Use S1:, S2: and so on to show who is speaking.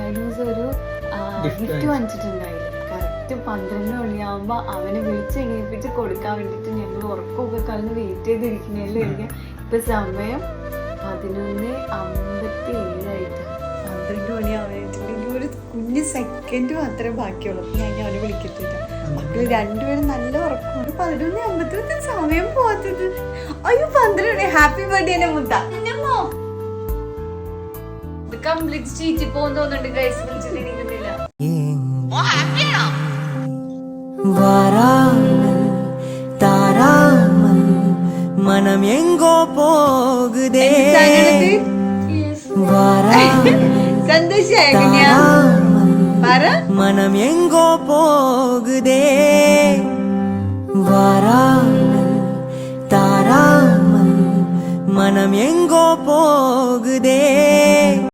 S1: കഴിഞ്ഞ ദിവസം ഒരു ഗിഫ്റ്റ് വാങ്ങിച്ചിട്ടുണ്ടായില്ല. കറക്റ്റ് 12 മണിയാകുമ്പോൾ അവനെ വിളിച്ച് എണീപ്പിച്ച് കൊടുക്കാൻ വേണ്ടിയിട്ട് ഞങ്ങൾ ഉറക്കമൊക്കെ കളഞ്ഞ് വെയിറ്റ് ചെയ്തിരിക്കുന്നതിൽ എനിക്ക് ഇപ്പം സമയം 11:57 12 മണിയാവാനായിട്ടുണ്ട്. ഇനി ഒരു കുഞ്ഞ് സെക്കൻഡ് മാത്രമേ ബാക്കിയുള്ളൂ. ഞാൻ അവനെ വിളിക്കത്തില്ല. മക്കള് രണ്ടുപേരും നല്ല ഉറക്കമാണ്. 11:51 സമയം പോകാത്തത്. അയ്യോ 12 മണി. ഹാപ്പി ബർത്ത്ഡേ എന്നെ മുത്ത. ഇത് കംപ്ലീറ്റ് ചീറ്റി പോകുന്ന തോന്നുന്നുണ്ട് ഗൈസ്. വിളിച്ചിട്ട് എണീക്കുന്നില്ല.
S2: மனம் எங்கோ போகுதே மனம் எங்கோ போகுதே வராமல் தாராமல் மனம் எங்கோ போகுதே